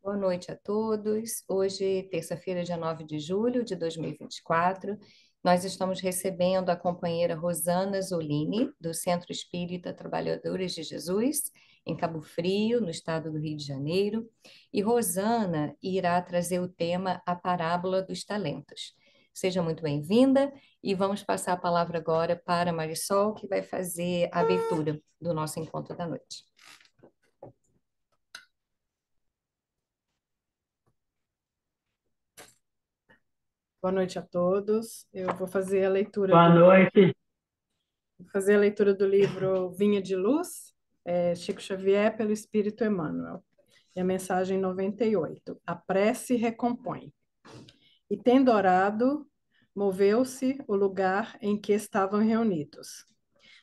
Boa noite a todos. Hoje, terça-feira, dia 9 de julho de 2024, nós estamos recebendo a companheira Rosana Zolini, do Centro Espírita Trabalhadores de Jesus, em Cabo Frio, no estado do Rio de Janeiro. E Rosana irá trazer o tema A Parábola dos Talentos. Seja muito bem-vinda e vamos passar a palavra agora para Marisol, que vai fazer a abertura do nosso encontro da noite. Boa noite a todos. Eu vou fazer a leitura Boa noite. do livro Vinha de Luz, Chico Xavier pelo Espírito Emmanuel. E a mensagem 98. A prece recompõe. E tendo orado, moveu-se o lugar em que estavam reunidos.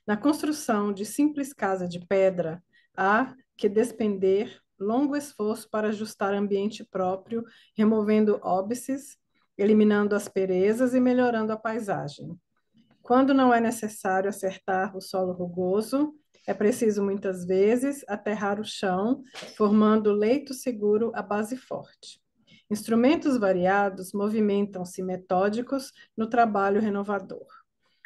Na construção de simples casa de pedra, há que despender longo esforço para ajustar ambiente próprio, removendo óbices, eliminando asperezas e melhorando a paisagem. Quando não é necessário acertar o solo rugoso, é preciso muitas vezes aterrar o chão, formando leito seguro à base forte. Instrumentos variados movimentam-se metódicos no trabalho renovador.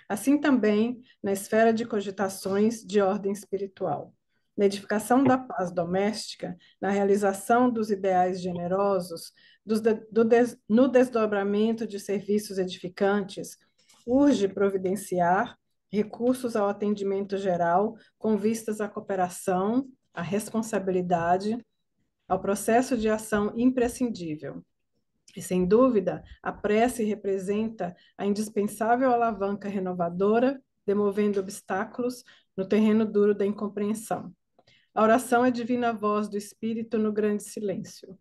Assim também na esfera de cogitações de ordem espiritual. Na edificação da paz doméstica, na realização dos ideais generosos, no desdobramento de serviços edificantes, urge providenciar recursos ao atendimento geral com vistas à cooperação, à responsabilidade, ao processo de ação imprescindível. E, sem dúvida, a prece representa a indispensável alavanca renovadora, demovendo obstáculos no terreno duro da incompreensão. A oração é a divina voz do Espírito no grande silêncio.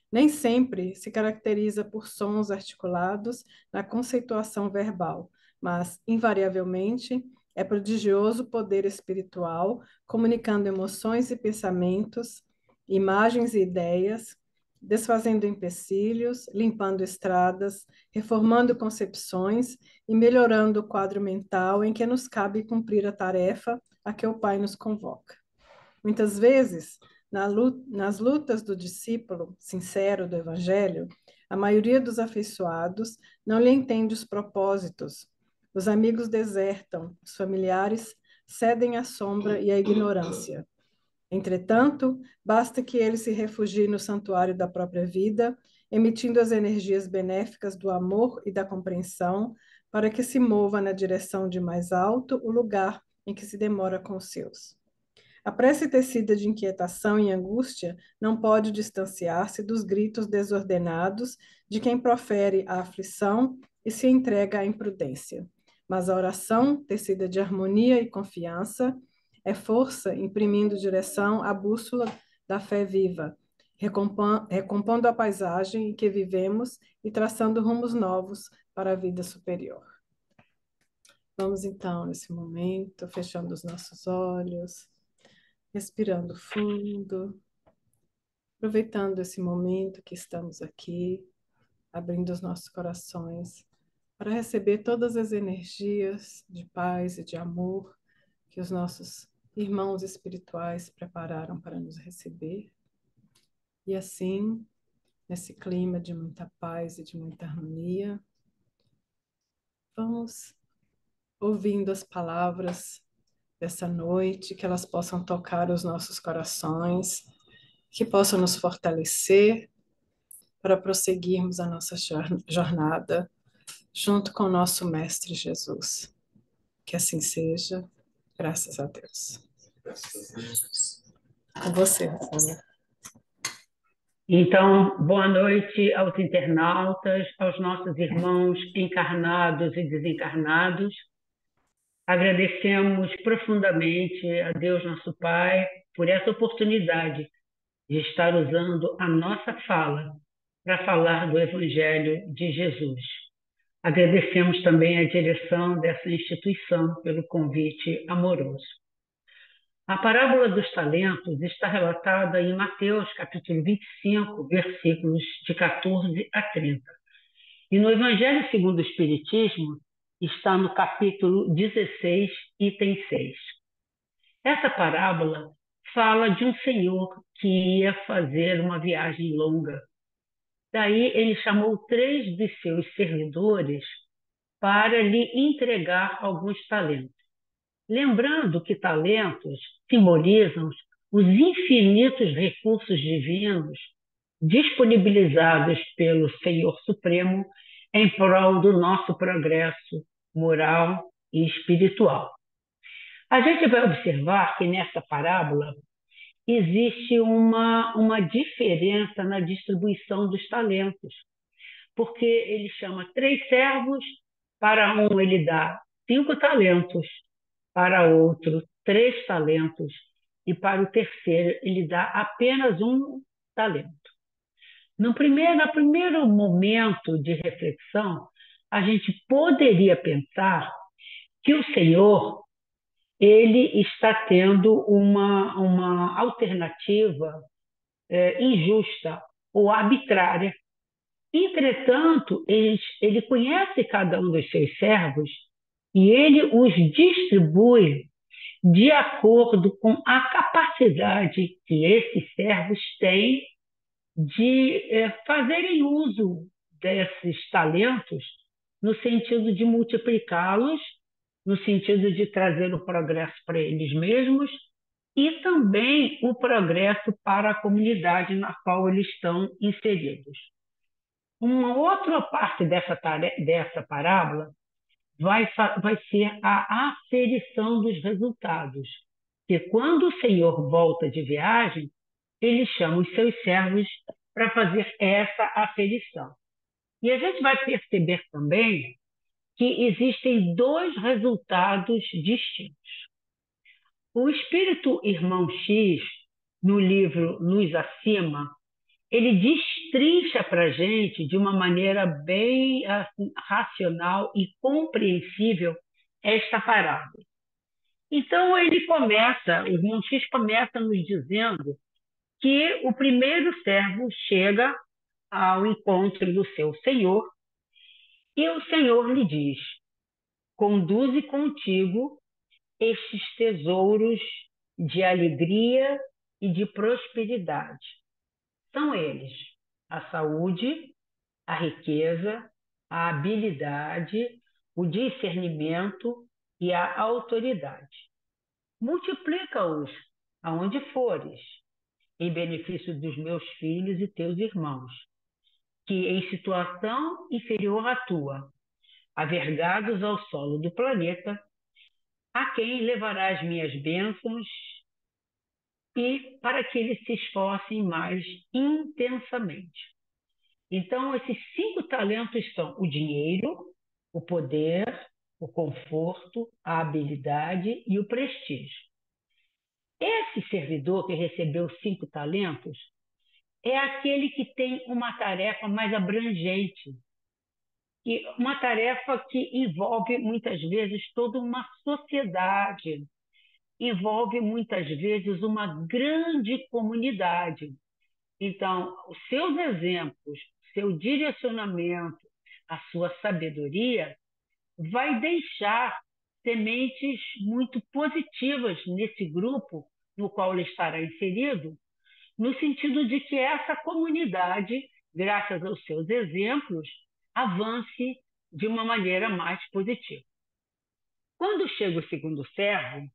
Nem sempre se caracteriza por sons articulados na conceituação verbal, mas, invariavelmente, é prodigioso poder espiritual, comunicando emoções e pensamentos, imagens e ideias, desfazendo empecilhos, limpando estradas, reformando concepções e melhorando o quadro mental em que nos cabe cumprir a tarefa a que o Pai nos convoca. Muitas vezes, nas lutas do discípulo sincero do Evangelho, a maioria dos afeiçoados não lhe entende os propósitos. Os amigos desertam, os familiares cedem à sombra e à ignorância. Entretanto, basta que ele se refugie no santuário da própria vida, emitindo as energias benéficas do amor e da compreensão, para que se mova na direção de mais alto o lugar em que se demora com os seus. A prece tecida de inquietação e angústia não pode distanciar-se dos gritos desordenados de quem profere a aflição e se entrega à imprudência. Mas a oração, tecida de harmonia e confiança, é força imprimindo direção à bússola da fé viva, recompondo a paisagem em que vivemos e traçando rumos novos para a vida superior. Vamos então, nesse momento, fechando os nossos olhos, respirando fundo, aproveitando esse momento que estamos aqui, abrindo os nossos corações para receber todas as energias de paz e de amor que os nossos irmãos espirituais prepararam para nos receber. E assim, nesse clima de muita paz e de muita harmonia, vamos ouvindo as palavras dessa noite, que elas possam tocar os nossos corações, que possam nos fortalecer para prosseguirmos a nossa jornada junto com o nosso Mestre Jesus. Que assim seja, graças a Deus. Com você, Rosana. Então, boa noite aos internautas, aos nossos irmãos encarnados e desencarnados. Agradecemos profundamente a Deus, nosso Pai, por essa oportunidade de estar usando a nossa fala para falar do Evangelho de Jesus. Agradecemos também a direção dessa instituição pelo convite amoroso. A parábola dos talentos está relatada em Mateus, capítulo 25, versículos de 14 a 30. E no Evangelho segundo o Espiritismo está no capítulo 16, item 6. Essa parábola fala de um senhor que ia fazer uma viagem longa. Daí ele chamou 3 dos seus servidores para lhe entregar alguns talentos. Lembrando que talentos simbolizam os infinitos recursos divinos disponibilizados pelo Senhor Supremo em prol do nosso progresso moral e espiritual. A gente vai observar que nessa parábola existe uma diferença na distribuição dos talentos, porque ele chama 3 servos, para um ele dá 5 talentos, para outro 3 talentos, e para o terceiro ele dá apenas 1 talento. No primeiro momento de reflexão, a gente poderia pensar que o Senhor ele está tendo uma alternativa injusta ou arbitrária. Entretanto, ele conhece cada um dos seus servos e ele os distribui de acordo com a capacidade que esses servos têm de fazerem uso desses talentos no sentido de multiplicá-los, no sentido de trazer o progresso para eles mesmos e também o progresso para a comunidade na qual eles estão inseridos. Uma outra parte dessa parábola vai ser a aferição dos resultados, que quando o Senhor volta de viagem, ele chama os seus servos para fazer essa aferição. E a gente vai perceber também que existem 2 resultados distintos. O espírito irmão X, no livro Luz Acima, ele destrincha para a gente de uma maneira bem assim, racional e compreensível esta parábola. Então, o irmão X começa nos dizendo que o primeiro servo chega ao encontro do seu senhor e o senhor lhe diz: conduze contigo estes tesouros de alegria e de prosperidade. São eles a saúde, a riqueza, a habilidade, o discernimento e a autoridade. Multiplica-os aonde fores, em benefício dos meus filhos e teus irmãos, que em situação inferior à tua, avergados ao solo do planeta, a quem levará as minhas bênçãos e para que eles se esforcem mais intensamente. Então, esses 5 talentos são o dinheiro, o poder, o conforto, a habilidade e o prestígio. Esse servidor que recebeu 5 talentos é aquele que tem uma tarefa mais abrangente, e uma tarefa que envolve muitas vezes toda uma sociedade, envolve muitas vezes uma grande comunidade. Então, os seus exemplos, seu direcionamento, a sua sabedoria vai deixar sementes muito positivas nesse grupo no qual ele estará inserido, no sentido de que essa comunidade, graças aos seus exemplos, avance de uma maneira mais positiva. Quando chega o segundo servo,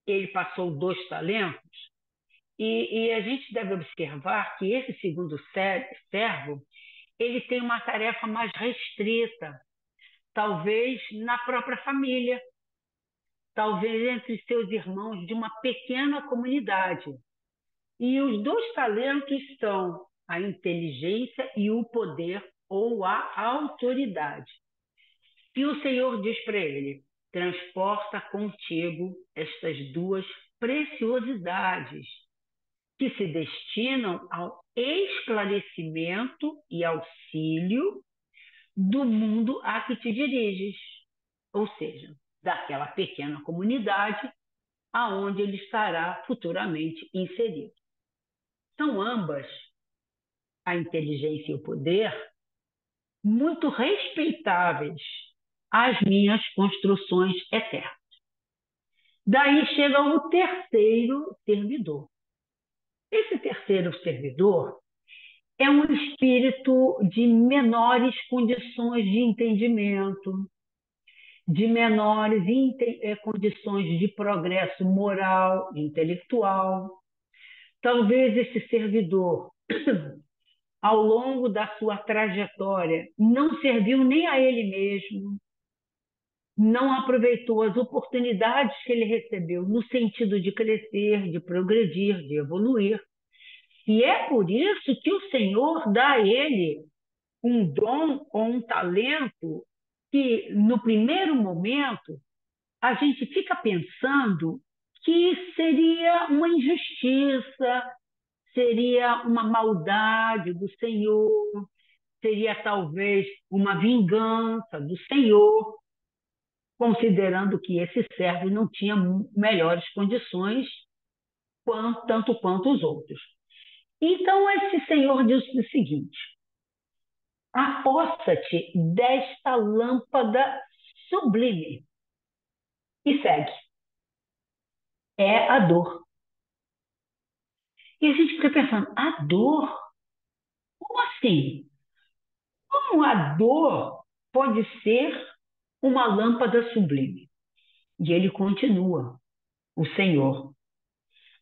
ele passou 2 talentos, e a gente deve observar que esse segundo servo ele tem uma tarefa mais restrita, talvez na própria família, talvez entre seus irmãos de uma pequena comunidade. E os 2 talentos são a inteligência e o poder ou a autoridade. E o Senhor diz para ele: transporta contigo estas 2 preciosidades que se destinam ao esclarecimento e auxílio do mundo a que te diriges, ou seja, daquela pequena comunidade aonde ele estará futuramente inserido. São ambas, a inteligência e o poder, muito respeitáveis às minhas construções eternas. Daí chega o terceiro servidor. Esse terceiro servidor é um espírito de menores condições de entendimento, de menores condições de progresso moral, intelectual. Talvez esse servidor, ao longo da sua trajetória, não serviu nem a ele mesmo, não aproveitou as oportunidades que ele recebeu no sentido de crescer, de progredir, de evoluir. E é por isso que o Senhor dá a ele um dom ou um talento que, no primeiro momento, a gente fica pensando que seria uma injustiça, seria uma maldade do Senhor, seria talvez uma vingança do Senhor, considerando que esse servo não tinha melhores condições tanto quanto os outros. Então, esse Senhor diz o seguinte: aposta-te desta lâmpada sublime e segue. É a dor. E a gente fica pensando, a dor? Como assim? Como a dor pode ser uma lâmpada sublime? E ele continua, o Senhor.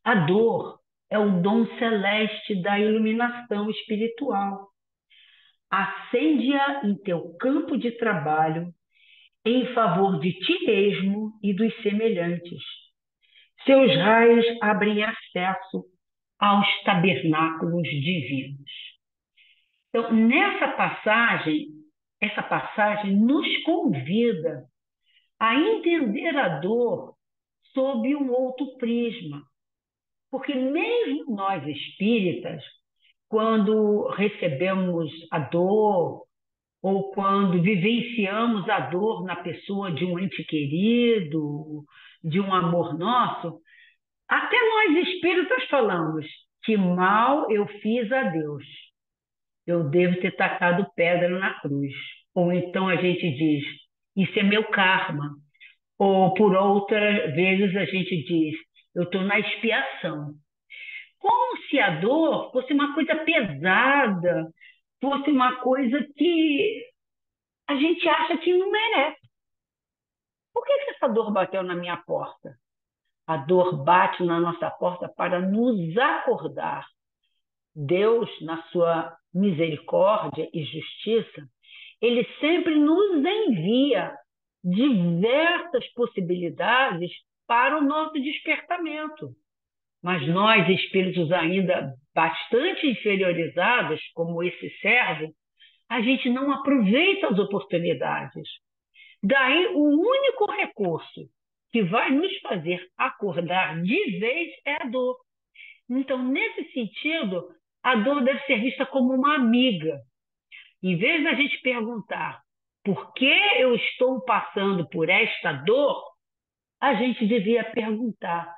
A dor é o dom celeste da iluminação espiritual. Acende-a em teu campo de trabalho em favor de ti mesmo e dos semelhantes. Seus raios abrem acesso aos tabernáculos divinos. Então, essa passagem nos convida a entender a dor sob um outro prisma. Porque mesmo nós espíritas, quando recebemos a dor ou quando vivenciamos a dor na pessoa de um ente querido, de um amor nosso, até nós espíritas falamos: que mal eu fiz a Deus, eu devo ter tacado pedra na cruz. Ou então a gente diz: isso é meu karma. Ou por outras vezes a gente diz: eu estou na expiação. Como se a dor fosse uma coisa pesada, fosse uma coisa que a gente acha que não merece. Por que essa dor bateu na minha porta? A dor bate na nossa porta para nos acordar. Deus, na sua misericórdia e justiça, ele sempre nos envia diversas possibilidades para o nosso despertamento. Mas nós, espíritos ainda bastante inferiorizados, como esse servo, a gente não aproveita as oportunidades. Daí, o único recurso que vai nos fazer acordar de vez é a dor. Então, nesse sentido, a dor deve ser vista como uma amiga. Em vez da gente perguntar por que eu estou passando por esta dor, a gente devia perguntar: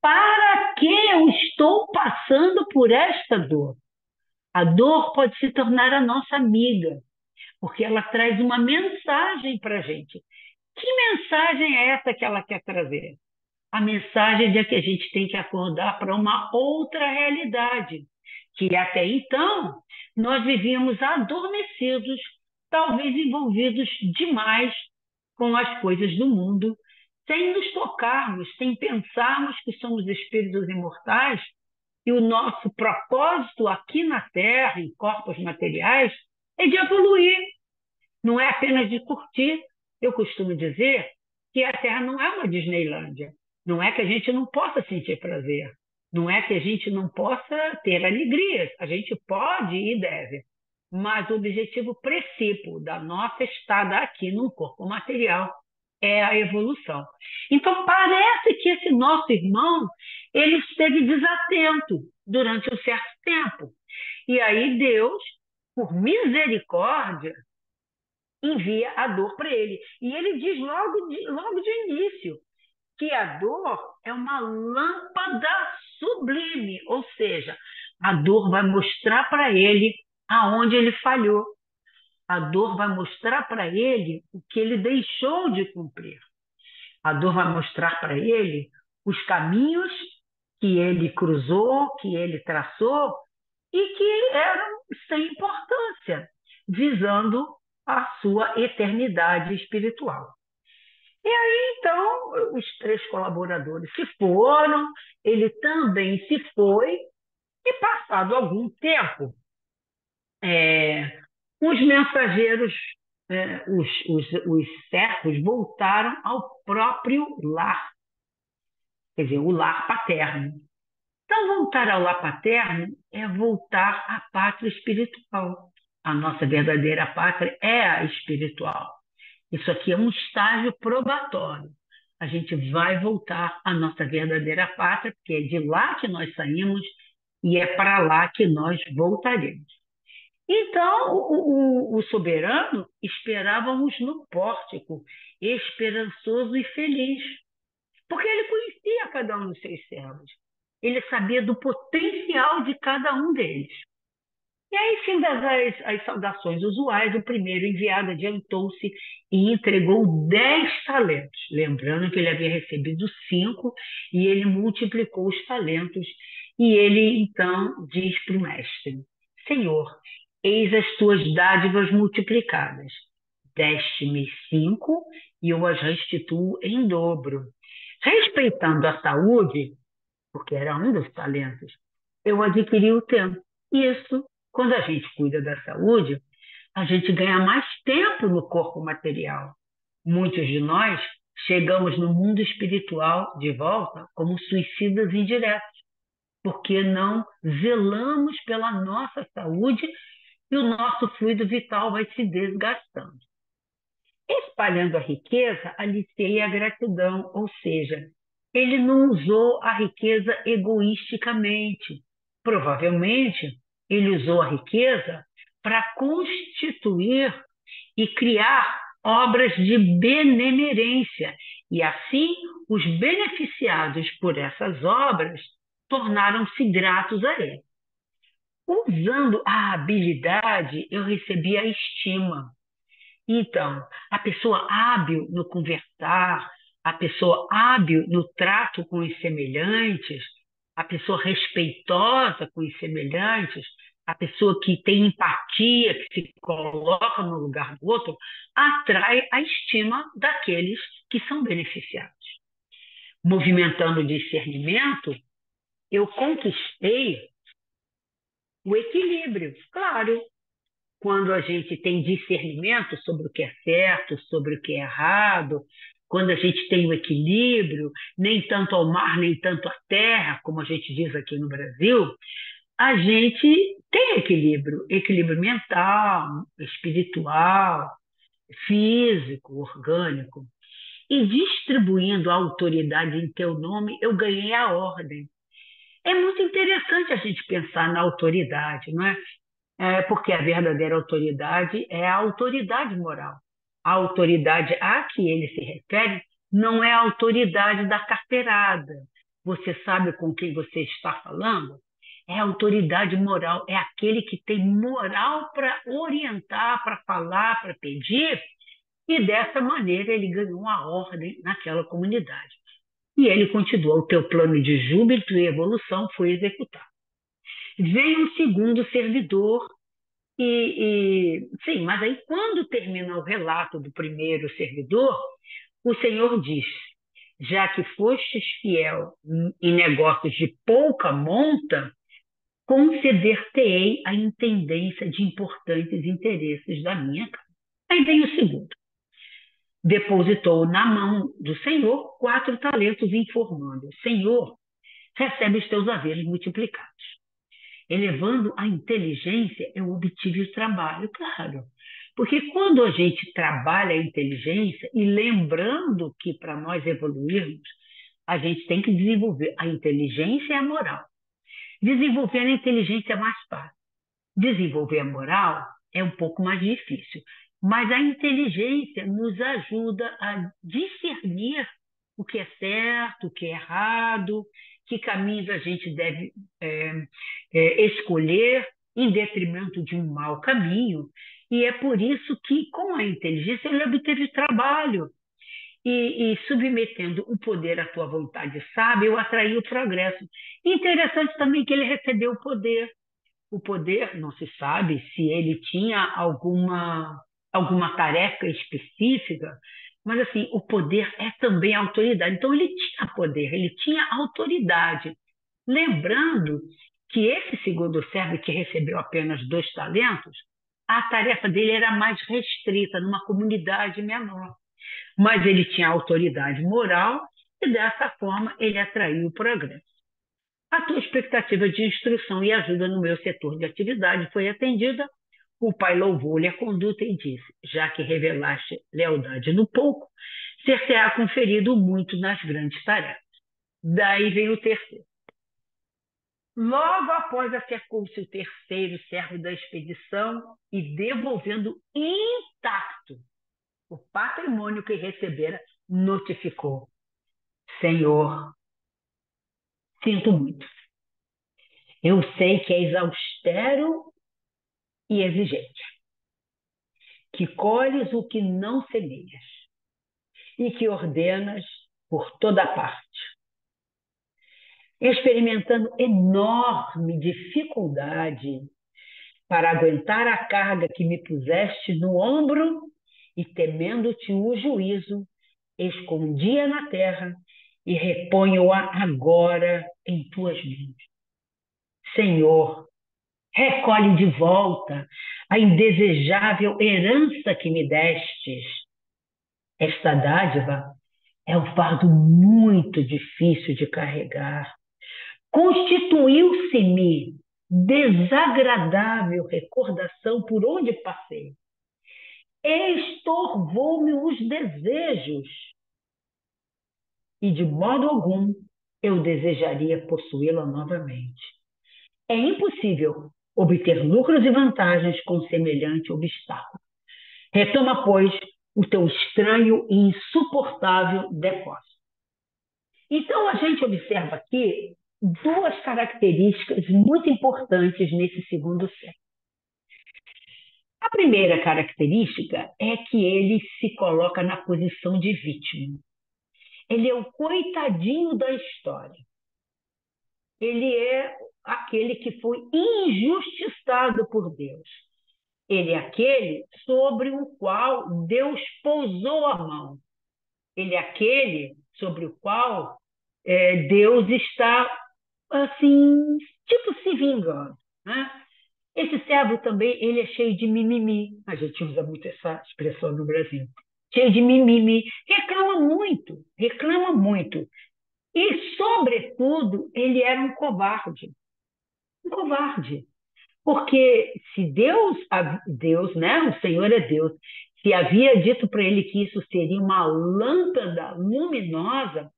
para que eu estou passando por esta dor? A dor pode se tornar a nossa amiga, porque ela traz uma mensagem para a gente. Que mensagem é essa que ela quer trazer? A mensagem de que a gente tem que acordar para uma outra realidade, que até então nós vivíamos adormecidos, talvez envolvidos demais com as coisas do mundo, sem nos tocarmos, sem pensarmos que somos espíritos imortais e o nosso propósito aqui na Terra, em corpos materiais, é de evoluir, não é apenas de curtir. Eu costumo dizer que a Terra não é uma Disneylândia. Não é que a gente não possa sentir prazer. Não é que a gente não possa ter alegrias. A gente pode e deve. Mas o objetivo principal da nossa estada aqui no corpo material é a evolução. Então, parece que esse nosso irmão ele esteve desatento durante um certo tempo. E aí Deus, por misericórdia, envia a dor para ele. E ele diz logo de início que a dor é uma lâmpada sublime, ou seja, a dor vai mostrar para ele aonde ele falhou. A dor vai mostrar para ele o que ele deixou de cumprir. A dor vai mostrar para ele os caminhos que ele cruzou, que ele traçou e que eram sem importância, visando a sua eternidade espiritual. E aí, então, os 3 colaboradores se foram, ele também se foi, e passado algum tempo, os mensageiros, os servos, voltaram ao próprio lar, quer dizer, o lar paterno. Então, voltar ao lar paterno é voltar à pátria espiritual. A nossa verdadeira pátria é a espiritual. Isso aqui é um estágio probatório. A gente vai voltar à nossa verdadeira pátria, porque é de lá que nós saímos e é para lá que nós voltaremos. Então, o soberano esperava-os no pórtico, esperançoso e feliz, porque ele conhecia cada um dos seus servos. Ele sabia do potencial de cada um deles. E aí, findas as saudações usuais, o primeiro enviado adiantou-se e entregou 10 talentos. Lembrando que ele havia recebido 5 e ele multiplicou os talentos. E ele, então, diz para o mestre: Senhor, eis as tuas dádivas multiplicadas. Deste-me 5 e eu as restituo em dobro. Respeitando a saúde, porque era um dos talentos, eu adquiri o tempo. Isso, quando a gente cuida da saúde, a gente ganha mais tempo no corpo material. Muitos de nós chegamos no mundo espiritual de volta como suicidas indiretos, porque não zelamos pela nossa saúde e o nosso fluido vital vai se desgastando. Espalhando a riqueza, aliciei a gratidão, ou seja, ele não usou a riqueza egoisticamente. Provavelmente, ele usou a riqueza para constituir e criar obras de benemerência. E assim, os beneficiados por essas obras tornaram-se gratos a ele. Usando a habilidade, eu recebi a estima. Então, a pessoa hábil no conversar, a pessoa hábil no trato com os semelhantes, a pessoa respeitosa com os semelhantes, a pessoa que tem empatia, que se coloca no lugar do outro, atrai a estima daqueles que são beneficiados. Movimentando o discernimento, eu conquistei o equilíbrio. Claro, quando a gente tem discernimento sobre o que é certo, sobre o que é errado, quando a gente tem o equilíbrio, nem tanto ao mar, nem tanto à terra, como a gente diz aqui no Brasil, a gente tem equilíbrio, equilíbrio mental, espiritual, físico, orgânico. E distribuindo a autoridade em teu nome, eu ganhei a ordem. É muito interessante a gente pensar na autoridade, não é? Porque a verdadeira autoridade é a autoridade moral. A autoridade a que ele se refere não é a autoridade da carteirada. Você sabe com quem você está falando? É a autoridade moral, é aquele que tem moral para orientar, para falar, para pedir, e dessa maneira ele ganhou uma ordem naquela comunidade. E ele continuou: o teu plano de júbilo e evolução foi executado. Veio um segundo servidor, sim, mas aí quando termina o relato do primeiro servidor, o Senhor diz: já que fostes fiel em negócios de pouca monta, conceder-te-ei a intendência de importantes interesses da minha casa. Aí vem o segundo. Depositou na mão do Senhor 4 talentos, informando: Senhor, recebe os teus haveres multiplicados. Elevando a inteligência, eu obtive o trabalho, claro. Porque quando a gente trabalha a inteligência, e lembrando que para nós evoluirmos, a gente tem que desenvolver a inteligência e a moral. Desenvolver a inteligência é mais fácil. Desenvolver a moral é um pouco mais difícil. Mas a inteligência nos ajuda a discernir o que é certo, o que é errado, que caminhos a gente deve escolher em detrimento de um mau caminho. E é por isso que, com a inteligência, ele obteve trabalho. e submetendo o poder à tua vontade sábia, eu atraí o progresso. Interessante também que ele recebeu o poder. O poder, não se sabe se ele tinha alguma tarefa específica, mas assim, o poder é também autoridade. Então ele tinha poder, ele tinha autoridade. Lembrando que esse segundo servo que recebeu apenas 2 talentos, a tarefa dele era mais restrita, numa comunidade menor. Mas ele tinha autoridade moral e dessa forma ele atraiu o progresso. A tua expectativa de instrução e ajuda no meu setor de atividade foi atendida. O pai louvou-lhe a conduta e disse: já que revelaste lealdade no pouco, ser-te-á conferido muito nas grandes tarefas. Daí vem o terceiro. Logo após acercou-se o terceiro servo da expedição e, devolvendo intacto o patrimônio que recebera, notificou: Senhor, sinto muito. Eu sei que és austero e exigente, que colhes o que não semeias e que ordenas por toda parte, experimentando enorme dificuldade para aguentar a carga que me puseste no ombro e temendo-te o juízo, escondi-a na terra e reponho-a agora em tuas mãos. Senhor, recolhe de volta a indesejável herança que me destes. Esta dádiva é um fardo muito difícil de carregar. Constituiu-se-me desagradável recordação por onde passei. Estorvou-me os desejos e de modo algum eu desejaria possuí-la novamente. É impossível obter lucros e vantagens com semelhante obstáculo. Retoma, pois, o teu estranho e insuportável depósito. Então, a gente observa aqui 2 características muito importantes nesse segundo século. A primeira característica é que ele se coloca na posição de vítima. Ele é o coitadinho da história. Ele é aquele que foi injustiçado por Deus. Ele é aquele sobre o qual Deus pousou a mão. Ele é aquele sobre o qual Deus está, assim, tipo se vingando, né? Esse servo também, ele é cheio de mimimi. A gente usa muito essa expressão no Brasil. Cheio de mimimi. Reclama muito, reclama muito. E, sobretudo, ele era um covarde. Um covarde. Porque se Deus, né? O Senhor é Deus, se havia dito para ele que isso seria uma lâmpada luminosa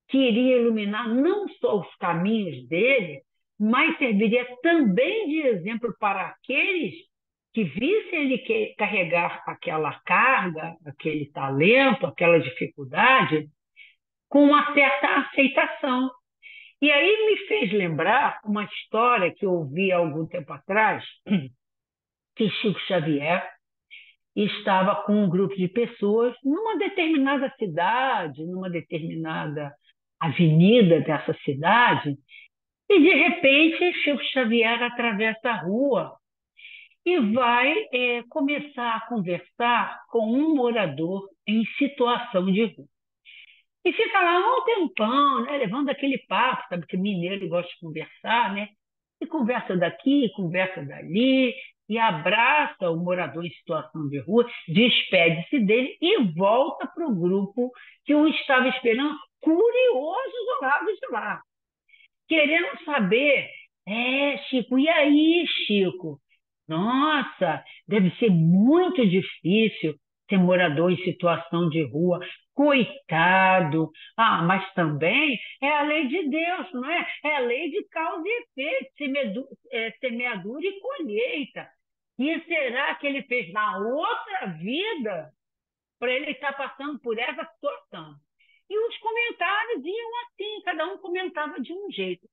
que iria iluminar não só os caminhos dele, mas serviria também de exemplo para aqueles que vissem ele carregar aquela carga, aquele talento, aquela dificuldade, com uma certa aceitação. E aí me fez lembrar uma história que eu ouvi há algum tempo atrás, que Chico Xavier estava com um grupo de pessoas numa determinada cidade, numa determinada avenida dessa cidade, e de repente Chico Xavier atravessa a rua e vai começar a conversar com um morador em situação de rua. E fica lá um tempão, né, levando aquele papo, sabe que mineiro gosta de conversar, né? E conversa daqui, conversa dali, e abraça o morador em situação de rua, despede-se dele e volta para o grupo que o estava esperando, curioso do lado de lá, querendo saber, Chico, e aí, Chico? Nossa, deve ser muito difícil ser morador em situação de rua. Coitado. Ah, mas também é a lei de Deus, não é? É a lei de causa e efeito, semeadura e colheita. E será que ele fez na outra vida para ele estar passando por essa situação? E os comentários iam assim, cada um comentava de um jeito.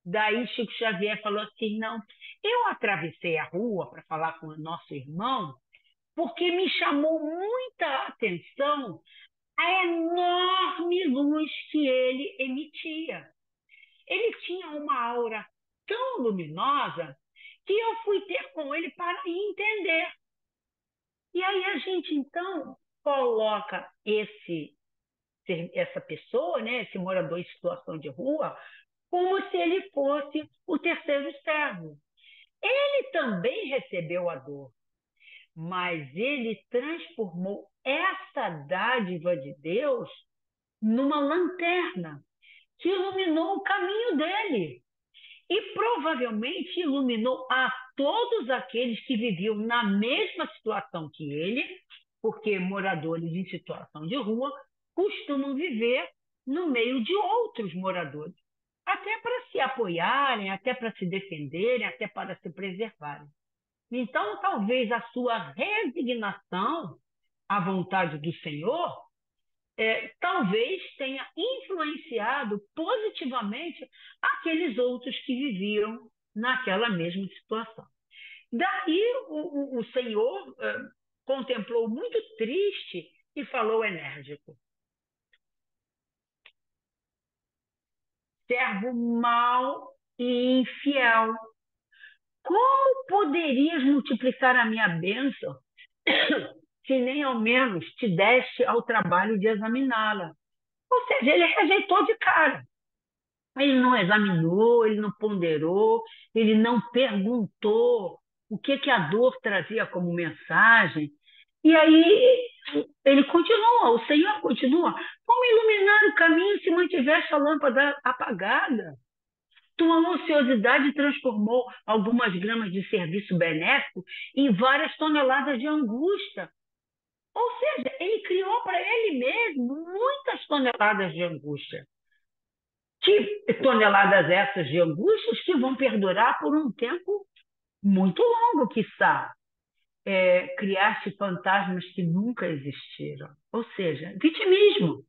Daí Chico Xavier falou assim: não, eu atravessei a rua para falar com o nosso irmão porque me chamou muita atenção a enorme luz que ele emitia. Ele tinha uma aura tão luminosa que eu fui ter com ele para entender. E aí a gente, então, coloca essa pessoa, né, esse morador em situação de rua, como se ele fosse o terceiro servo. Ele também recebeu a dor, mas ele transformou essa dádiva de Deus numa lanterna que iluminou o caminho dele e provavelmente iluminou a todos aqueles que viviam na mesma situação que ele, porque moradores em situação de rua costumam viver no meio de outros moradores, até para se apoiarem, até para se defenderem, até para se preservarem. Então, talvez a sua resignação à vontade do Senhor talvez tenha influenciado positivamente aqueles outros que viviam naquela mesma situação. Daí o Senhor contemplou muito triste e falou enérgico: servo mau e infiel, como poderias multiplicar a minha bênção se nem ao menos te deste ao trabalho de examiná-la? Ou seja, ele rejeitou de cara. Ele não examinou, ele não ponderou, ele não perguntou o que a dor trazia como mensagem. E aí ele continua, o Senhor continua: como iluminar o caminho se mantivesse a lâmpada apagada? Tua ociosidade transformou algumas gramas de serviço benéfico em várias toneladas de angústia. Ou seja, ele criou para ele mesmo muitas toneladas de angústia. Que toneladas essas de angústias que vão perdurar por um tempo muito longo, quiçá. Criaste fantasmas que nunca existiram. Ou seja, vitimismo.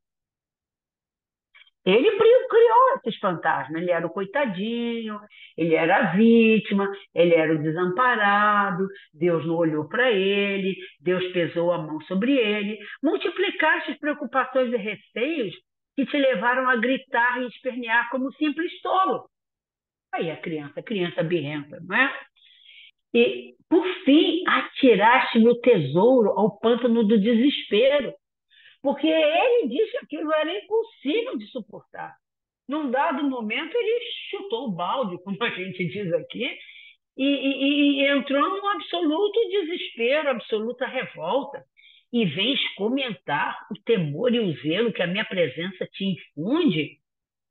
Ele criou esses fantasmas. Ele era o coitadinho, ele era a vítima, ele era o desamparado. Deus não olhou para ele, Deus pesou a mão sobre ele. Multiplicaste as preocupações e receios que te levaram a gritar e espernear como simples tolo. Aí a criança birrenta, não é? E, por fim, atiraste-me o tesouro ao pântano do desespero, porque ele disse que aquilo era impossível de suportar. Num dado momento, ele chutou o balde, como a gente diz aqui, e entrou num absoluto desespero, absoluta revolta. E vens comentar o temor e o zelo que a minha presença te infunde?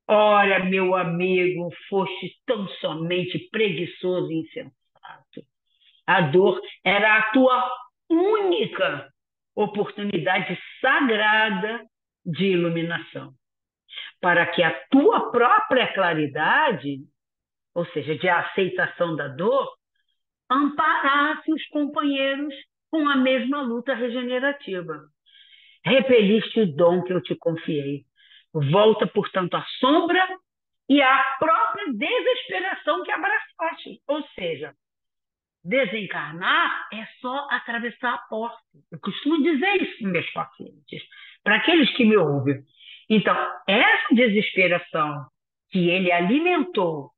Ora, meu amigo, foste tão somente preguiçoso e insensato. A dor era a tua única oportunidade sagrada de iluminação, para que a tua própria claridade, ou seja, de aceitação da dor, amparasse os companheiros com a mesma luta regenerativa. Repeliste o dom que eu te confiei. Volta, portanto, à sombra e à própria desesperação que abraçaste. Ou seja, desencarnar é só atravessar a porta. Eu costumo dizer isso para meus pacientes, para aqueles que me ouvem. Então, essa desesperação que ele alimentou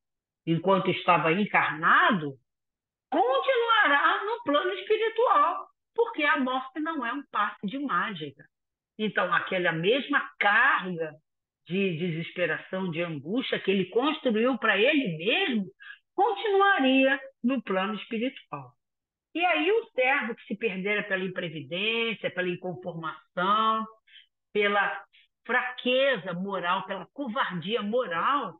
enquanto estava encarnado continuará no plano espiritual, porque a morte não é um passe de mágica. Então, aquela mesma carga de desesperação, de angústia que ele construiu para ele mesmo, continuaria no plano espiritual. E aí o servo que se perdera pela imprevidência, pela inconformação, pela fraqueza moral, pela covardia moral,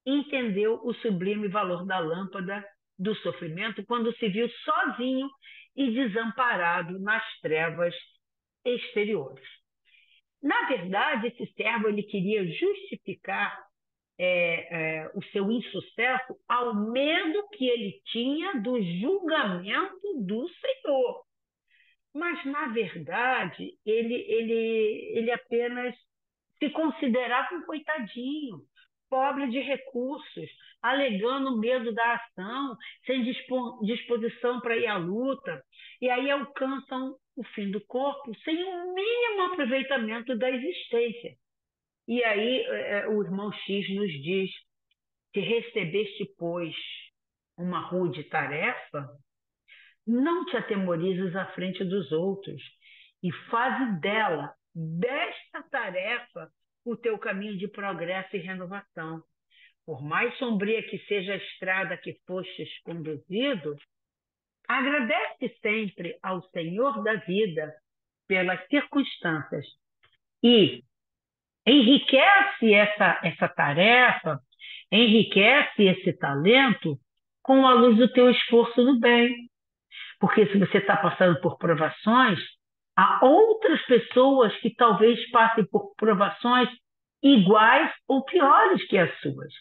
entendeu o sublime valor da lâmpada do sofrimento quando se viu sozinho e desamparado nas trevas exteriores. Na verdade, esse servo ele queria justificar o seu insucesso ao medo que ele tinha do julgamento do Senhor. Mas, na verdade, ele apenas se considerava um coitadinho, pobre de recursos, alegando medo da ação, sem disposição para ir à luta. E aí alcançam o fim do corpo sem o mínimo aproveitamento da existência. E aí o irmão X nos diz: se recebeste, pois, uma rude tarefa, não te atemorizes à frente dos outros e faze desta tarefa, o teu caminho de progresso e renovação. Por mais sombria que seja a estrada que fostes conduzido, agradece sempre ao Senhor da vida pelas circunstâncias e enriquece essa tarefa, enriquece esse talento com a luz do teu esforço no bem. Porque se você está passando por provações, há outras pessoas que talvez passem por provações iguais ou piores que as suas.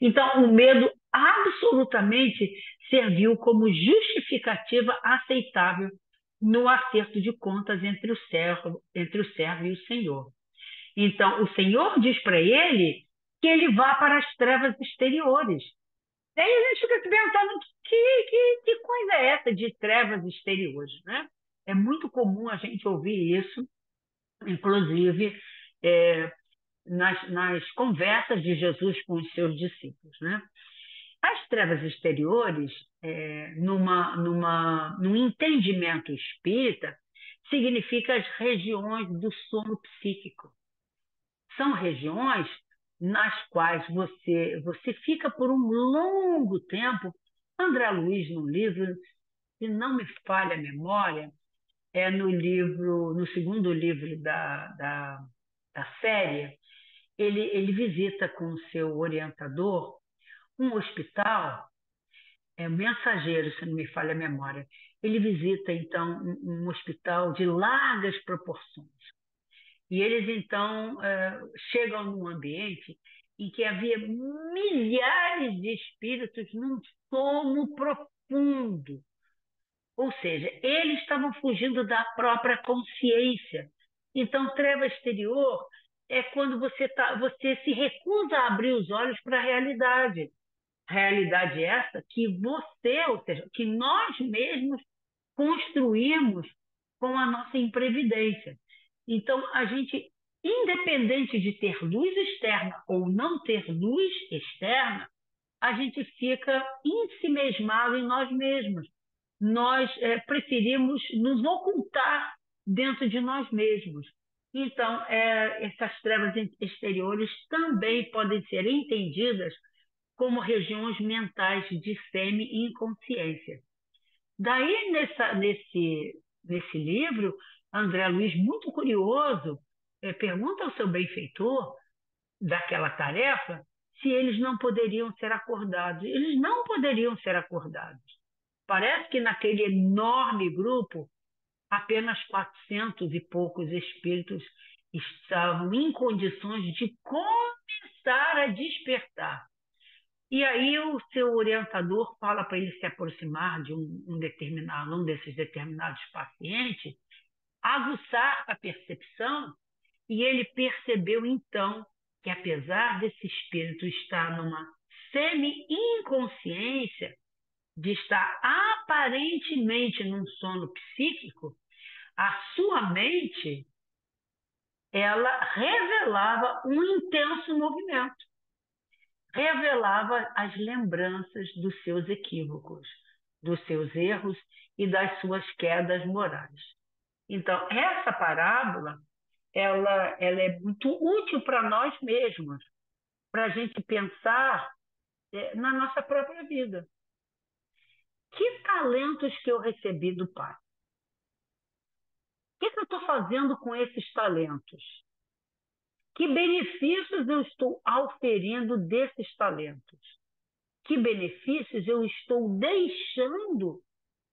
Então, o medo absolutamente serviu como justificativa aceitável no acerto de contas entre o servo e o Senhor. Então, o Senhor diz para ele que ele vá para as trevas exteriores. Daí a gente fica se perguntando que coisa é essa de trevas exteriores, né? É muito comum a gente ouvir isso, inclusive nas conversas de Jesus com os seus discípulos, né? As trevas exteriores, num entendimento espírita, significa as regiões do sono psíquico. São regiões nas quais você fica por um longo tempo. André Luiz, no livro, se não me falha a memória, no segundo livro da série, ele visita com o seu orientador um hospital, Mensageiro, se não me falha a memória. Ele visita, então, um hospital de largas proporções. E eles, então, chegam num ambiente em que havia milhares de espíritos num sono profundo. Ou seja, eles estavam fugindo da própria consciência. Então, treva exterior é quando você se recusa a abrir os olhos para a realidade. Realidade essa que ou seja, que nós mesmos construímos com a nossa imprevidência. Então, a gente, independente de ter luz externa ou não ter luz externa, a gente fica ensimesmado em nós mesmos. Nós preferimos nos ocultar dentro de nós mesmos. Então, essas trevas exteriores também podem ser entendidas como regiões mentais de semi-inconsciência. Daí, nesse livro, André Luiz, muito curioso, pergunta ao seu benfeitor daquela tarefa se eles não poderiam ser acordados. Eles não poderiam ser acordados. Parece que naquele enorme grupo, apenas 400 e poucos espíritos estavam em condições de começar a despertar. E aí o seu orientador fala para ele se aproximar de um desses determinados pacientes, aguçar a percepção, e ele percebeu então que, apesar desse espírito estar numa semi-inconsciência, de estar aparentemente num sono psíquico, a sua mente, ela revelava um intenso movimento, revelava as lembranças dos seus equívocos, dos seus erros e das suas quedas morais. Então, essa parábola, ela é muito útil para nós mesmos, para a gente pensar na nossa própria vida. Que talentos que eu recebi do Pai? O que eu estou fazendo com esses talentos? Que benefícios eu estou auferindo desses talentos? Que benefícios eu estou deixando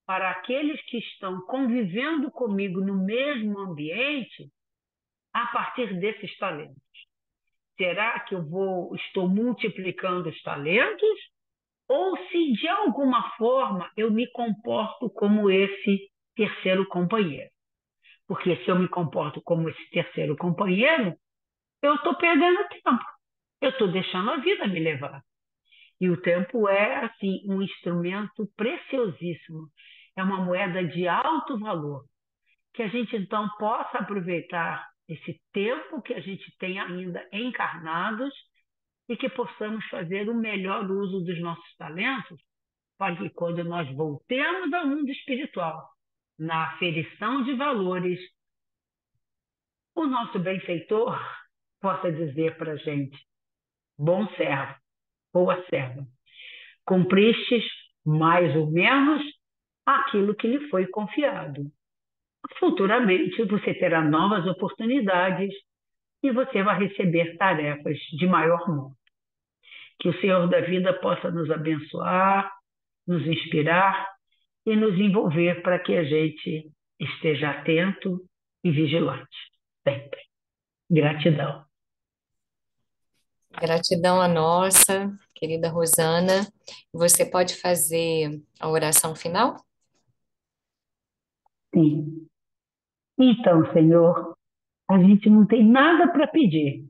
para aqueles que estão convivendo comigo no mesmo ambiente a partir desses talentos? Será que estou multiplicando os talentos? Ou se de alguma forma eu me comporto como esse terceiro companheiro? Porque se eu me comporto como esse terceiro companheiro, eu estou perdendo tempo. Eu estou deixando a vida me levar. E o tempo é, assim, um instrumento preciosíssimo. É uma moeda de alto valor. que a gente então possa aproveitar esse tempo que a gente tem ainda encarnados e que possamos fazer o melhor uso dos nossos talentos para que quando nós voltemos ao mundo espiritual, na aferição de valores, o nosso benfeitor possa dizer para a gente: bom servo, boa serva, cumpristes mais ou menos aquilo que lhe foi confiado. Futuramente você terá novas oportunidades e você vai receber tarefas de maior monta. Que o Senhor da vida possa nos abençoar, nos inspirar e nos envolver para que a gente esteja atento e vigilante, sempre. Gratidão. Gratidão a nossa, querida Rosana. Você pode fazer a oração final? Sim. Então, Senhor, a gente não tem nada para pedir.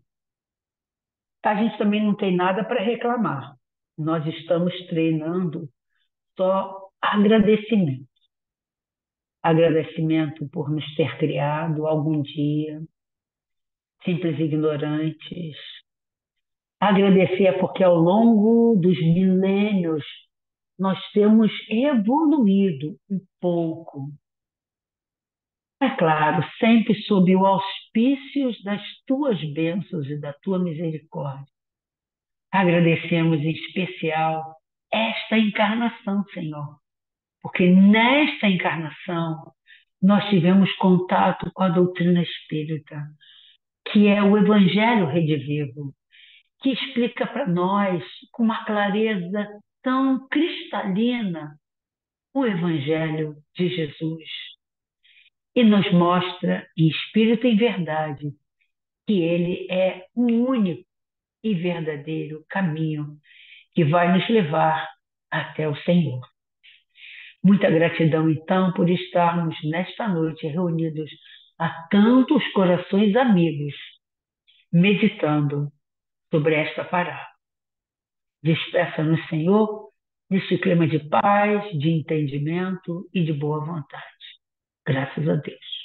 A gente também não tem nada para reclamar. Nós estamos treinando só agradecimento. Agradecimento por nos ter criado algum dia, simples ignorantes. Agradecer porque ao longo dos milênios nós temos evoluído um pouco. É claro, sempre sob o auspício das tuas bênçãos e da tua misericórdia. Agradecemos em especial esta encarnação, Senhor, porque nesta encarnação nós tivemos contato com a doutrina espírita, que é o Evangelho Redivivo, que explica para nós com uma clareza tão cristalina o Evangelho de Jesus e nos mostra em espírito e em verdade que ele é o único e verdadeiro caminho que vai nos levar até o Senhor. Muita gratidão, então, por estarmos nesta noite reunidos a tantos corações amigos, meditando sobre esta parábola. Despeça-nos, Senhor, neste clima de paz, de entendimento e de boa vontade. Graças a Deus.